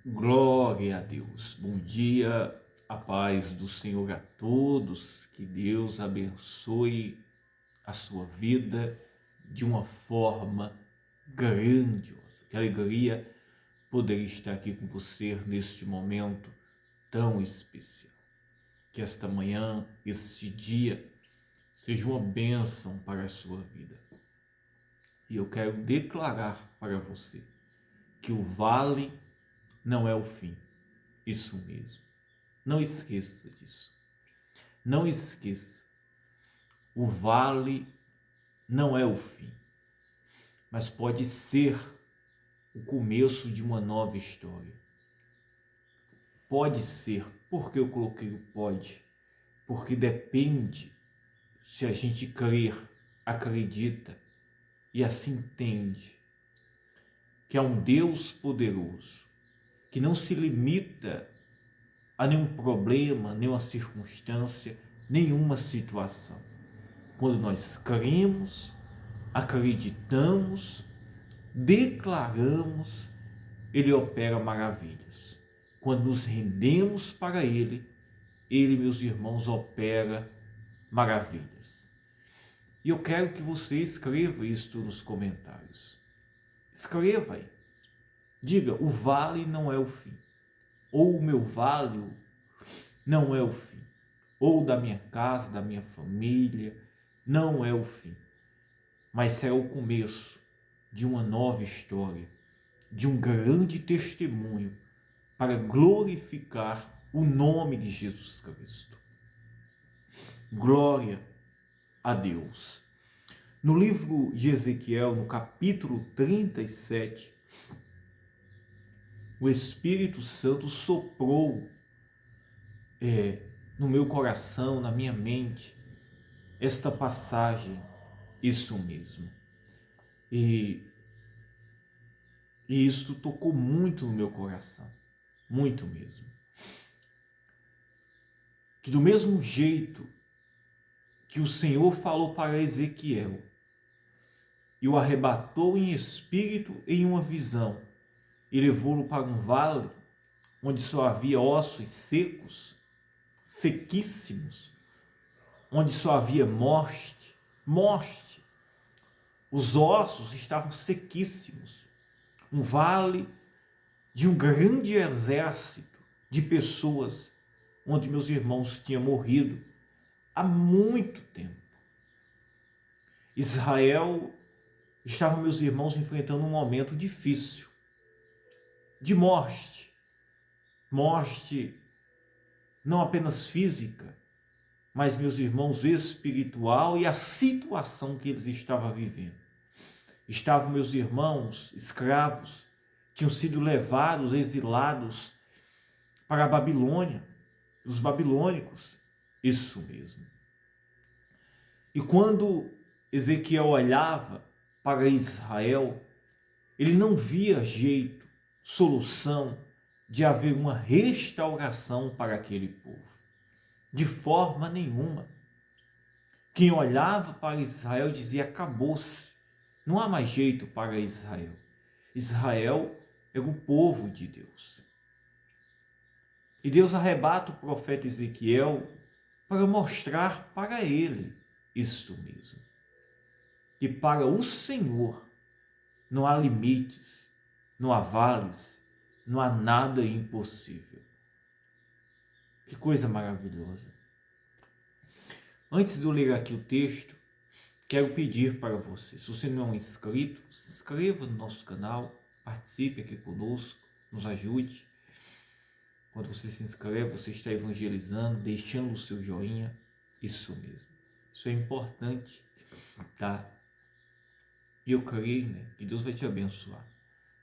Glória a Deus. Bom dia, a paz do Senhor a todos. Que Deus abençoe a sua vida de uma forma grandiosa. Que alegria poder estar aqui com você neste momento tão especial. Que esta manhã, este dia, seja uma bênção para a sua vida. E eu quero declarar para você que o vale não é o fim. Isso mesmo. Não esqueça disso. Não esqueça. O vale não é o fim, mas pode ser o começo de uma nova história. Pode ser. Por que eu coloquei o pode? Porque depende se a gente crer, acredita e assim entende que há um Deus poderoso que não se limita a nenhum problema, nenhuma circunstância, nenhuma situação. Quando nós cremos, acreditamos, declaramos, Ele opera maravilhas. Quando nos rendemos para Ele, meus irmãos, opera maravilhas. E eu quero que você escreva isto nos comentários. Escreva aí. Diga, o vale não é o fim. Ou o meu vale não é o fim. Ou da minha casa, da minha família, não é o fim. Mas será o começo de uma nova história, de um grande testemunho para glorificar o nome de Jesus Cristo. Glória a Deus. No livro de Ezequiel, no capítulo 37, o Espírito Santo soprou no meu coração, na minha mente, esta passagem, isso mesmo. E isso tocou muito no meu coração, muito mesmo. Que do mesmo jeito que o Senhor falou para Ezequiel e o arrebatou em espírito em uma visão e levou-o para um vale onde só havia ossos secos, sequíssimos, onde só havia morte, morte. Os ossos estavam sequíssimos. Um vale de um grande exército de pessoas onde meus irmãos tinham morrido há muito tempo. Israel estava, meus irmãos, enfrentando um momento difícil de morte. Morte não apenas física, mas, meus irmãos, espiritual, e a situação que eles estavam vivendo. Estavam, meus irmãos, escravos, tinham sido levados, exilados para a Babilônia, os babilônicos, isso mesmo. E quando Ezequiel olhava para Israel, ele não via jeito, solução de haver uma restauração para aquele povo. De forma nenhuma. Quem olhava para Israel dizia: acabou-se, não há mais jeito para Israel. Israel era o povo de Deus. E Deus arrebata o profeta Ezequiel para mostrar para ele isto mesmo. E para o Senhor não há limites, não há vales, não há nada impossível. Que coisa maravilhosa. Antes de eu ler aqui o texto, quero pedir para você, se você não é inscrito, se inscreva no nosso canal, participe aqui conosco, nos ajude. Quando você se inscreve, você está evangelizando, deixando o seu joinha, isso mesmo. Isso é importante, tá? E eu creio, né, que Deus vai te abençoar.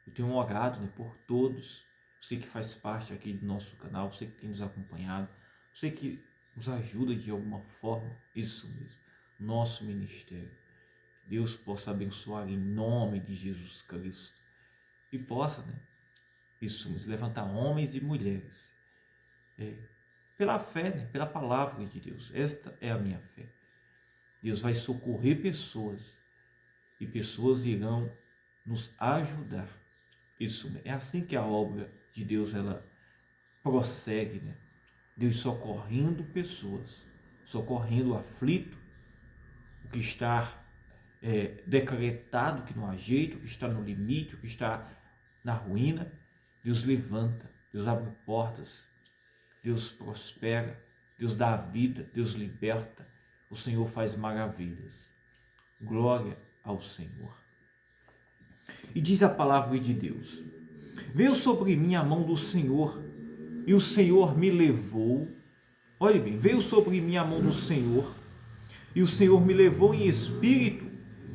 Eu tenho orado, né, por todos, você que faz parte aqui do nosso canal, você que tem nos acompanhado, você que nos ajuda de alguma forma, isso mesmo, nosso ministério. Deus possa abençoar em nome de Jesus Cristo e possa, né, isso mesmo, levantar homens e mulheres pela fé, né, pela palavra de Deus. Esta é a minha fé. Deus vai socorrer pessoas e pessoas irão nos ajudar. Isso é assim que a obra de Deus, ela prossegue, né? Deus socorrendo pessoas, socorrendo o aflito, o que está decretado, que não há jeito, o que está no limite, o que está na ruína. Deus levanta, Deus abre portas, Deus prospera, Deus dá vida, Deus liberta, o Senhor faz maravilhas. Glória ao Senhor. E diz a palavra de Deus: veio sobre mim a mão do Senhor, e o Senhor me levou. Olhe bem, veio sobre mim a mão do Senhor, e o Senhor me levou em espírito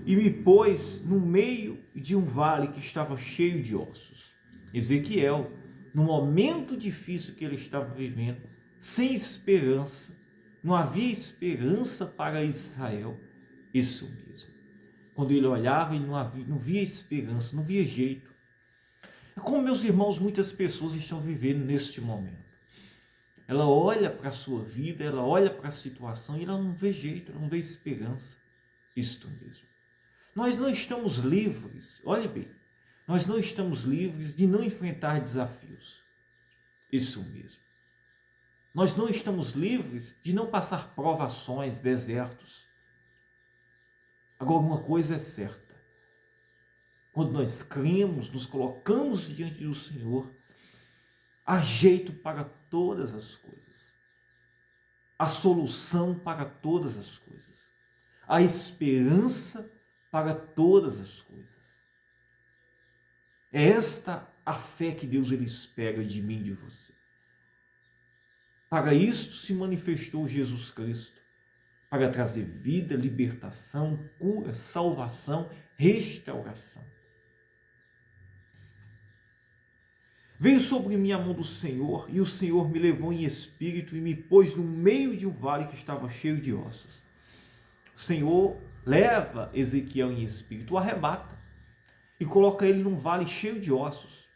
e me pôs no meio de um vale que estava cheio de ossos. Ezequiel, no momento difícil que ele estava vivendo, sem esperança, não havia esperança para Israel. Isso mesmo. Quando ele olhava, ele não via esperança, não via jeito. É como, meus irmãos, muitas pessoas estão vivendo neste momento. Ela olha para a sua vida, ela olha para a situação e ela não vê jeito, ela não vê esperança. Isto mesmo. Nós não estamos livres, olhe bem, nós não estamos livres de não enfrentar desafios. Isso mesmo. Nós não estamos livres de não passar provações, desertos. Agora, uma coisa é certa. Quando nós cremos, nos colocamos diante do Senhor, há jeito para todas as coisas. Há solução para todas as coisas. Há esperança para todas as coisas. É esta a fé que Deus ele espera de mim e de você. Para isto se manifestou Jesus Cristo, para trazer vida, libertação, cura, salvação, restauração. Veio sobre mim a mão do Senhor, e o Senhor me levou em espírito e me pôs no meio de um vale que estava cheio de ossos. O Senhor leva Ezequiel em espírito, o arrebata e coloca ele num vale cheio de ossos,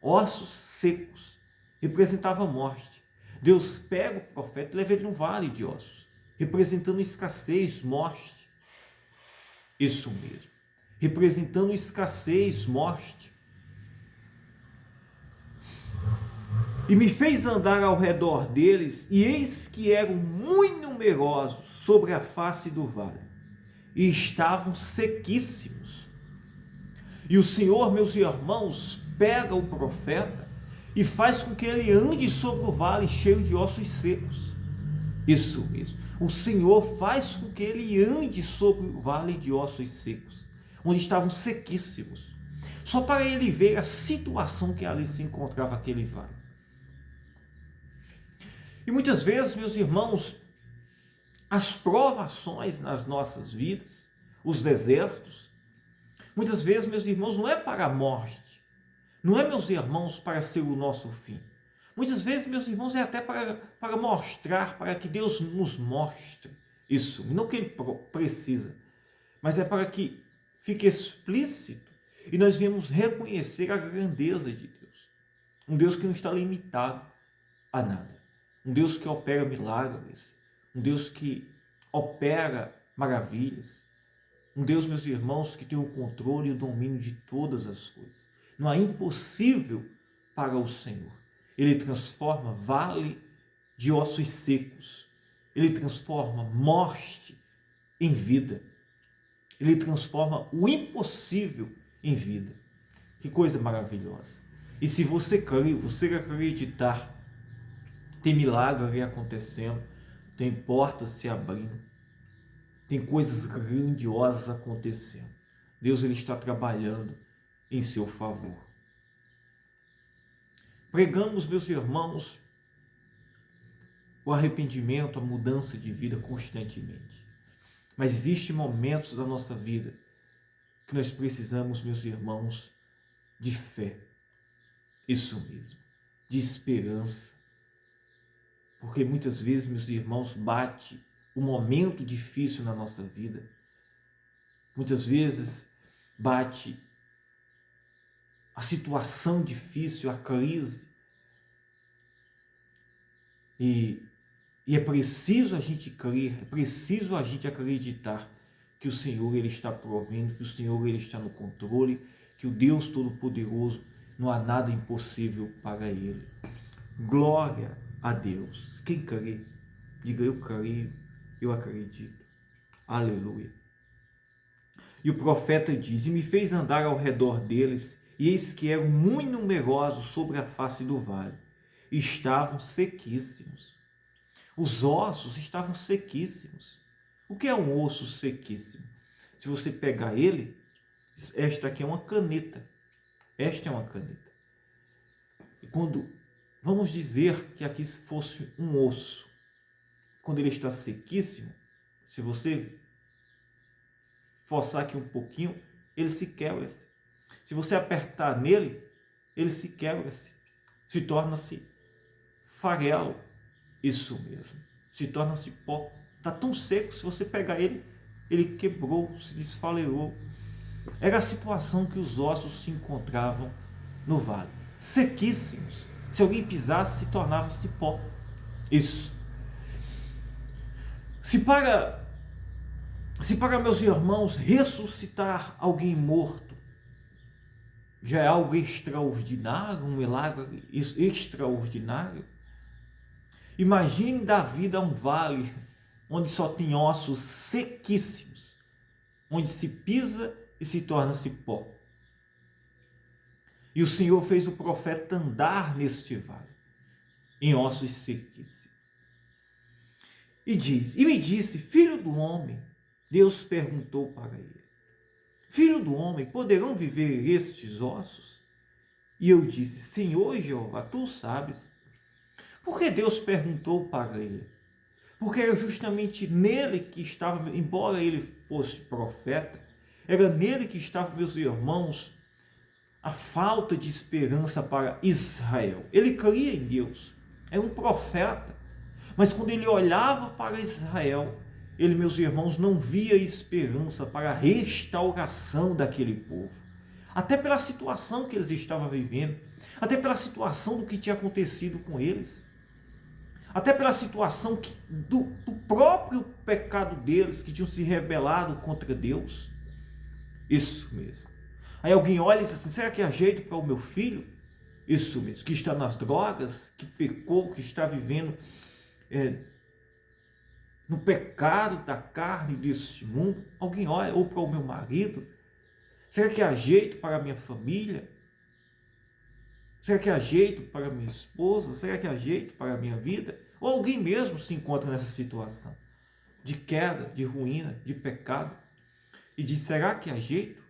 ossos secos, representava a morte. Deus pega o profeta e leva ele num vale de ossos, representando escassez, morte. Isso mesmo, representando escassez, morte. E me fez andar ao redor deles, e eis que eram muito numerosos sobre a face do vale, e estavam sequíssimos. E o Senhor, meus irmãos, pega o profeta e faz com que ele ande sobre o vale cheio de ossos secos. Isso mesmo. O Senhor faz com que ele ande sobre o vale de ossos secos, onde estavam sequíssimos, só para ele ver a situação que ali se encontrava aquele vale. E muitas vezes, meus irmãos, as provações nas nossas vidas, os desertos, muitas vezes, meus irmãos, não é para a morte, não é, meus irmãos, para ser o nosso fim. Muitas vezes, meus irmãos, é até para mostrar, para que Deus nos mostre isso, não que Ele precisa, mas é para que fique explícito e nós venhamos reconhecer a grandeza de Deus. Um Deus que não está limitado a nada. Um Deus que opera milagres, um Deus que opera maravilhas, um Deus, meus irmãos, que tem o controle e o domínio de todas as coisas. Não há impossível para o Senhor. Ele transforma vale de ossos secos, ele transforma morte em vida, ele transforma o impossível em vida. Que coisa maravilhosa! E se você crer, você acreditar, tem milagre acontecendo, tem portas se abrindo, tem coisas grandiosas acontecendo. Deus ele está trabalhando em seu favor. Pregamos, meus irmãos, o arrependimento, a mudança de vida constantemente. Mas existem momentos da nossa vida que nós precisamos, meus irmãos, de fé. Isso mesmo, de esperança. Porque muitas vezes, meus irmãos, bate o momento difícil na nossa vida. Muitas vezes bate a situação difícil, a crise. E é preciso a gente crer, é preciso a gente acreditar que o Senhor ele está provendo, que o Senhor ele está no controle, que o Deus Todo-Poderoso não há nada impossível para ele. Glória a Deus. Quem crê, diga: eu creio, eu acredito. Aleluia. E o profeta diz: e me fez andar ao redor deles, e eis que eram muito numerosos sobre a face do vale, e estavam sequíssimos. Os ossos estavam sequíssimos. O que é um osso sequíssimo? Se você pegar ele, esta aqui é uma caneta. Esta é uma caneta. E quando, vamos dizer que aqui fosse um osso, quando ele está sequíssimo, se você forçar aqui um pouquinho, ele se quebra-se. Se você apertar nele, ele se quebra-se. Se torna-se farelo. Isso mesmo. Se torna-se pó. Está tão seco, se você pegar ele, ele quebrou, se desfalerou. Era a situação que os ossos se encontravam no vale. Sequíssimos. Se alguém pisasse, se tornava-se pó. Isso. Se para meus irmãos ressuscitar alguém morto já é algo extraordinário, um milagre extraordinário, imagine dar vida a um vale onde só tem ossos sequíssimos, onde se pisa e se torna-se pó. E o Senhor fez o profeta andar neste vale, em ossos sequíssimos. E me disse: filho do homem, Deus perguntou para ele: filho do homem, poderão viver estes ossos? E eu disse: Senhor Jeová, tu sabes. Por que Deus perguntou para ele? Porque era justamente nele que estava, embora ele fosse profeta, era nele que estavam, meus irmãos, a falta de esperança para Israel. Ele cria em Deus, era um profeta, mas quando ele olhava para Israel, ele, meus irmãos, não via esperança para a restauração daquele povo. Até pela situação que eles estavam vivendo, até pela situação do que tinha acontecido com eles, até pela situação do próprio pecado deles, que tinham se rebelado contra Deus. Isso mesmo. Aí alguém olha e diz assim: será que há jeito para o meu filho? Isso mesmo, que está nas drogas, que pecou, que está vivendo no pecado da carne deste mundo. Alguém olha, ou para o meu marido: será que há jeito para a minha família? Será que há jeito para a minha esposa? Será que há jeito para a minha vida? Ou alguém mesmo se encontra nessa situação de queda, de ruína, de pecado, e diz: será que há jeito?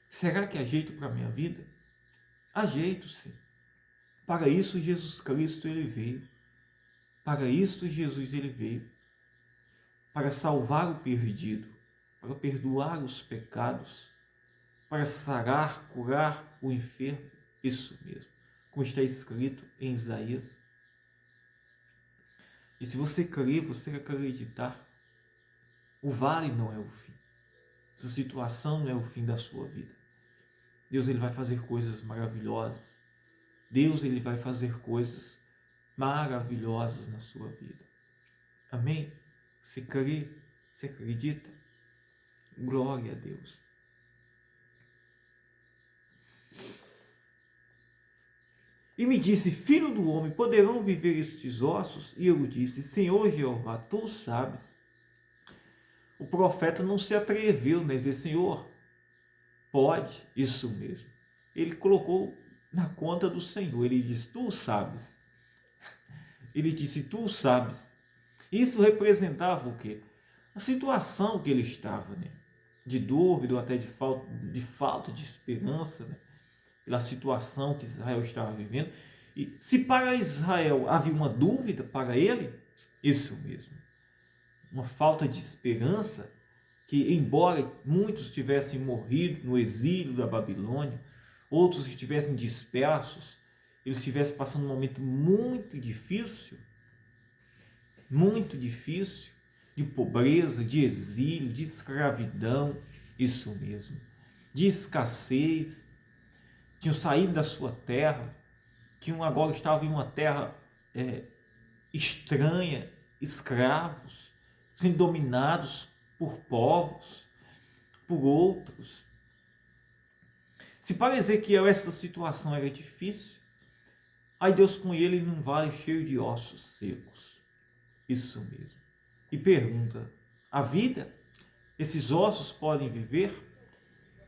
Será que há jeito para a minha vida? Há jeito, sim. Para isso Jesus Cristo ele veio. Para isso Jesus ele veio. Para salvar o perdido, para perdoar os pecados, para sarar, curar o enfermo. Isso mesmo, como está escrito em Isaías. E se você crer, você acreditar, o vale não é o fim. Essa situação não é o fim da sua vida. Deus ele vai fazer coisas maravilhosas. Deus ele vai fazer coisas maravilhosas na sua vida. Amém? Você crê? Você acredita? Glória a Deus. E me disse: filho do homem, poderão viver estes ossos? E eu disse: Senhor Jeová, tu sabes. O profeta não se atreveu a dizer: Senhor, pode, isso mesmo. Ele colocou na conta do Senhor. Ele disse: tu sabes. Ele disse: tu sabes. Isso representava o quê? A situação que ele estava, né? De dúvida ou até de falta de esperança, né? Pela situação que Israel estava vivendo. E se para Israel havia uma dúvida, para ele, isso mesmo, uma falta de esperança, que embora muitos tivessem morrido no exílio da Babilônia, outros estivessem dispersos, eles estivessem passando um momento muito difícil, de pobreza, de exílio, de escravidão, isso mesmo, de escassez. Tinham saído da sua terra, agora estavam em uma terra estranha, escravos, sendo dominados por povos, por outros. Se para Ezequiel essa situação era difícil, aí Deus com ele num vale cheio de ossos secos. Isso mesmo. E pergunta: a vida? Esses ossos podem viver?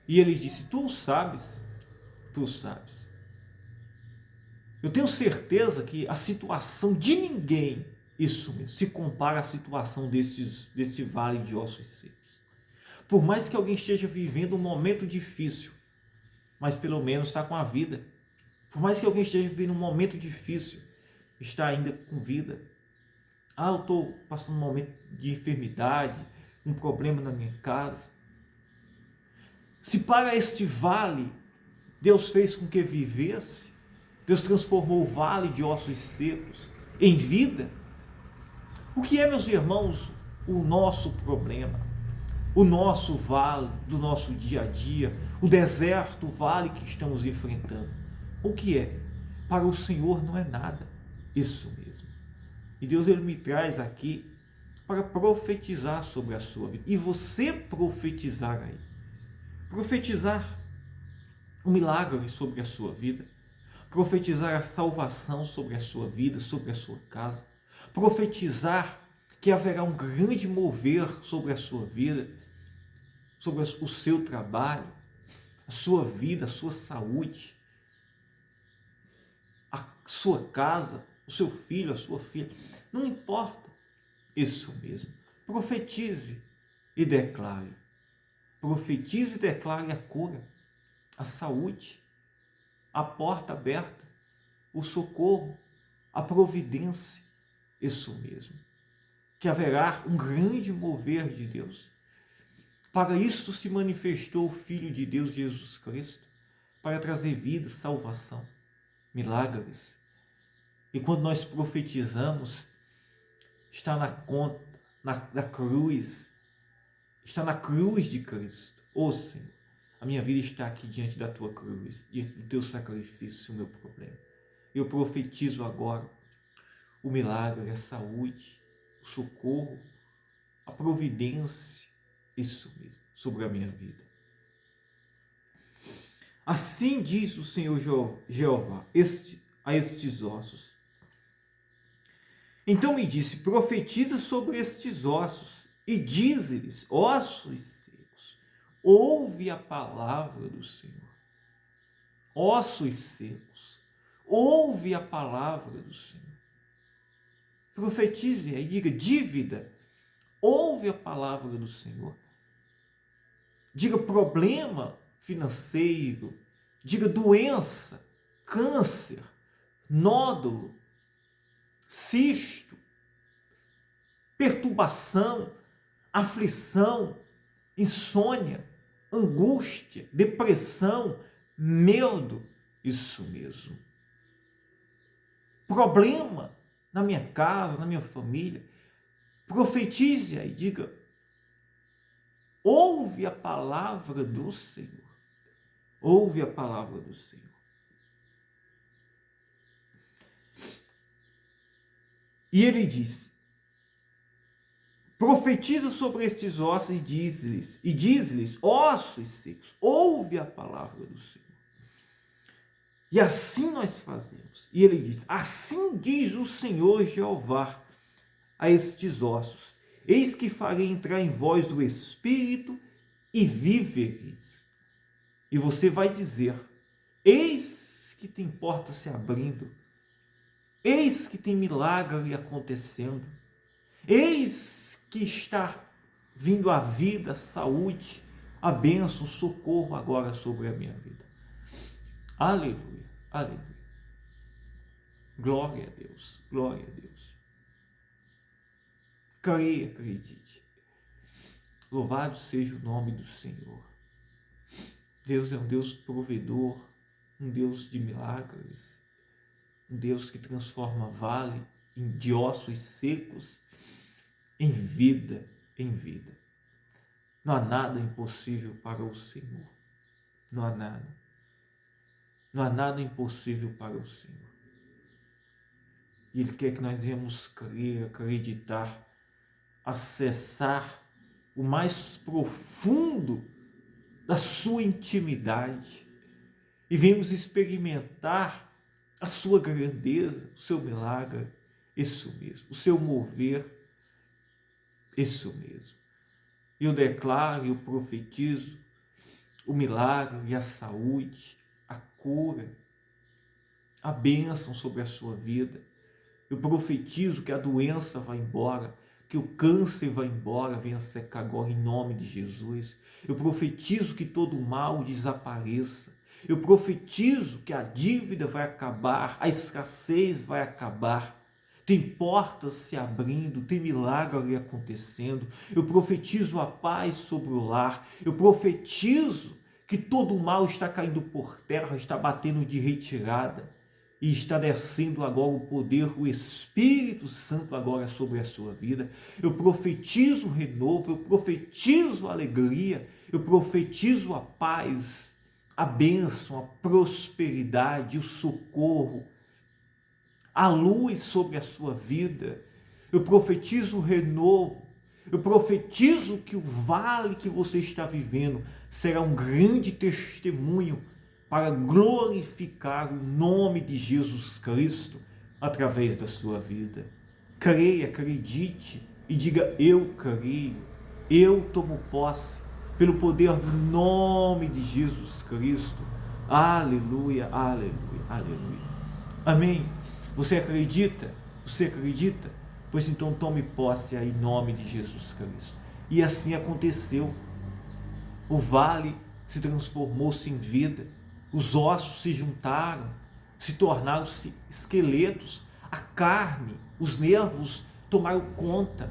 E ele disse: tu sabes, tu sabes. Eu tenho certeza que a situação de ninguém, isso mesmo, se compara à situação desse vale de ossos secos. Por mais que alguém esteja vivendo um momento difícil, mas pelo menos está com a vida. Por mais que alguém esteja vivendo um momento difícil, está ainda com vida. Ah, eu estou passando um momento de enfermidade, um problema na minha casa. Se para este vale Deus fez com que vivesse, Deus transformou o vale de ossos secos em vida, o que é, meus irmãos, o nosso problema? O nosso vale do nosso dia a dia, o deserto, o vale que estamos enfrentando. O que é? Para o Senhor não é nada. Isso mesmo. E Deus ele me traz aqui para profetizar sobre a sua vida. E você profetizar aí. Profetizar o milagre sobre a sua vida. Profetizar a salvação sobre a sua vida, sobre a sua casa. Profetizar que haverá um grande mover sobre a sua vida, sobre o seu trabalho, a sua vida, a sua saúde, a sua casa, o seu filho, a sua filha. Não importa. Isso mesmo. Profetize e declare. Profetize e declare a cura, a saúde, a porta aberta, o socorro, a providência. Isso mesmo. Que haverá um grande mover de Deus. Para isto se manifestou o Filho de Deus, Jesus Cristo, para trazer vida, salvação, milagres. E quando nós profetizamos, está na conta, na cruz, está na cruz de Cristo. Ô Senhor, a minha vida está aqui diante da tua cruz, diante do teu sacrifício, o meu problema. Eu profetizo agora o milagre, a saúde, o socorro, a providência, isso mesmo, sobre a minha vida. Assim diz o Senhor Jeová a estes ossos. Então me disse: profetiza sobre estes ossos e dize-lhes: ossos secos, ouve a palavra do Senhor. Ossos secos, ouve a palavra do Senhor. Profetize e diga: dívida, ouve a palavra do Senhor. Diga: problema financeiro, diga: doença, câncer, nódulo, cisto, perturbação, aflição, insônia, angústia, depressão, medo, isso mesmo. Problema na minha casa, na minha família. Profetize e diga: ouve a palavra do Senhor. Ouve a palavra do Senhor. E ele disse: profetiza sobre estes ossos e diz-lhes, ossos secos, ouve a palavra do Senhor. E assim nós fazemos. E ele diz: assim diz o Senhor Jeová a estes ossos: eis que farei entrar em vós o Espírito e vivereis. E você vai dizer: eis que tem porta se abrindo, eis que tem milagre acontecendo, eis que está vindo a vida, a saúde, a bênção, o socorro agora sobre a minha vida. Aleluia, aleluia. Glória a Deus, glória a Deus. Creia, acredite. Louvado seja o nome do Senhor. Deus é um Deus provedor, um Deus de milagres, um Deus que transforma vale de ossos secos em vida, em vida. Não há nada impossível para o Senhor. Não há nada. Não há nada impossível para o Senhor. E Ele quer que nós venhamos crer, acreditar, acessar o mais profundo da sua intimidade, e vemos experimentar a sua grandeza, o seu milagre, isso mesmo, o seu mover, isso mesmo. Eu declaro e eu profetizo o milagre e a saúde, a cura, a bênção sobre a sua vida. Eu profetizo que a doença vai embora, que o câncer vai embora, venha secar agora em nome de Jesus. Eu profetizo que todo o mal desapareça. Eu profetizo que a dívida vai acabar, a escassez vai acabar. Tem portas se abrindo, tem milagre acontecendo. Eu profetizo a paz sobre o lar. Eu profetizo que todo o mal está caindo por terra, está batendo de retirada. E está descendo agora o poder, o Espírito Santo agora sobre a sua vida. Eu profetizo renovo, eu profetizo alegria, eu profetizo a paz, a bênção, a prosperidade, o socorro, a luz sobre a sua vida. Eu profetizo renovo, eu profetizo que o vale que você está vivendo será um grande testemunho para glorificar o nome de Jesus Cristo através da sua vida. Creia, acredite e diga: eu creio, eu tomo posse pelo poder do nome de Jesus Cristo. Aleluia, aleluia, aleluia. Amém? Você acredita? Você acredita? Pois então tome posse aí em nome de Jesus Cristo. E assim aconteceu. O vale se transformou-se em vida. Os ossos se juntaram, se tornaram-se esqueletos. A carne, os nervos tomaram conta.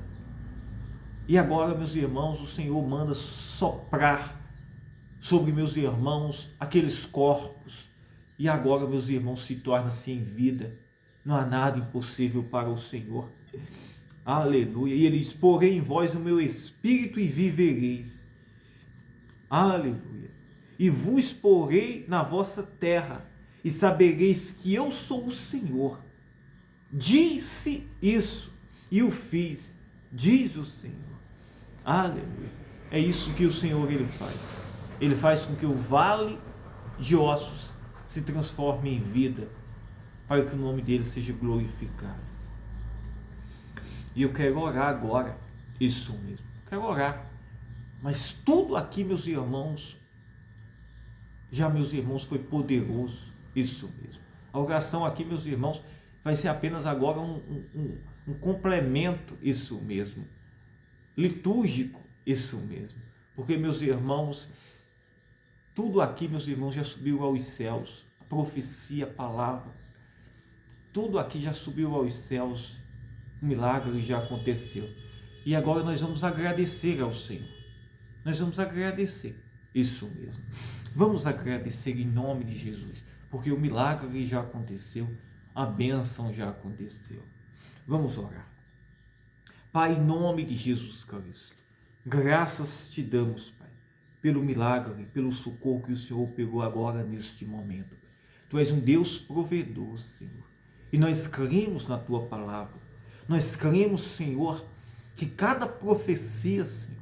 E agora, meus irmãos, o Senhor manda soprar sobre meus irmãos aqueles corpos. E agora, meus irmãos, se torna-se em vida. Não há nada impossível para o Senhor. Aleluia. E ele diz: porém em vós o meu espírito e vivereis. Aleluia. E vos porei na vossa terra, e sabereis que eu sou o Senhor. Disse isso, e o fiz, diz o Senhor. Aleluia. É isso que o Senhor ele faz. Ele faz com que o vale de ossos se transforme em vida, para que o nome dele seja glorificado. E eu quero orar agora, isso mesmo, quero orar. Mas tudo aqui, meus irmãos, foi poderoso, isso mesmo. A oração aqui, meus irmãos, vai ser apenas agora um complemento, isso mesmo. Litúrgico, isso mesmo. Porque, meus irmãos, tudo aqui, meus irmãos, já subiu aos céus. A profecia, a palavra, tudo aqui já subiu aos céus. O milagre já aconteceu. E agora nós vamos agradecer ao Senhor. Nós vamos agradecer. Isso mesmo. Vamos agradecer em nome de Jesus, porque o milagre já aconteceu, a bênção já aconteceu. Vamos orar. Pai, em nome de Jesus Cristo, graças te damos, Pai, pelo milagre, pelo socorro que o Senhor pegou agora neste momento. Tu és um Deus provedor, Senhor, e nós cremos na tua palavra. Nós cremos, Senhor, que cada profecia, Senhor,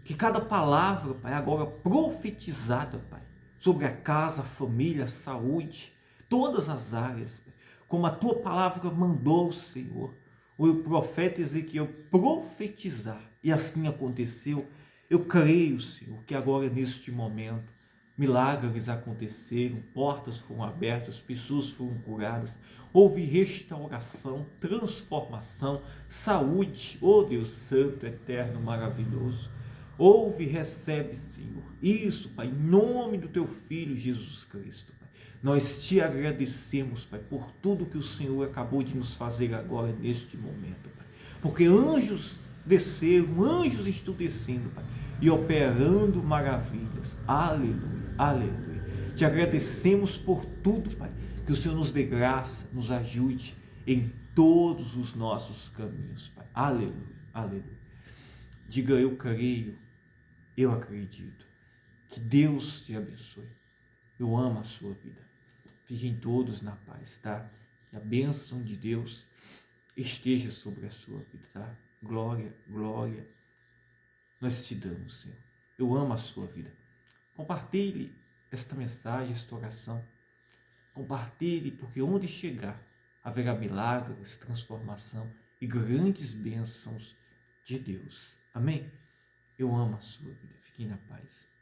que cada palavra, Pai, agora profetizada, Pai, sobre a casa, a família, a saúde, todas as áreas, Pai, como a tua palavra mandou, Senhor, o profeta Ezequiel profetizar, e assim aconteceu. Eu creio, Senhor, que agora neste momento milagres aconteceram, portas foram abertas, pessoas foram curadas, houve restauração, transformação, saúde, oh Deus Santo, eterno, maravilhoso. Ouve e recebe, Senhor. Isso, Pai, em nome do teu Filho Jesus Cristo, Pai. Nós te agradecemos, Pai, por tudo que o Senhor acabou de nos fazer agora neste momento, Pai. Porque anjos desceram, anjos estão descendo, Pai, e operando maravilhas. Aleluia, aleluia. Te agradecemos por tudo, Pai. Que o Senhor nos dê graça, nos ajude em todos os nossos caminhos, Pai. Aleluia, aleluia. Diga: eu creio, eu acredito. Que Deus te abençoe. Eu amo a sua vida. Fiquem todos na paz, tá? Que a bênção de Deus esteja sobre a sua vida, tá? Glória, glória. Nós te damos, Senhor. Eu amo a sua vida. Compartilhe esta mensagem, esta oração. Compartilhe, porque onde chegar haverá milagres, transformação e grandes bênçãos de Deus. Amém? Eu amo a sua vida. Fiquem na paz.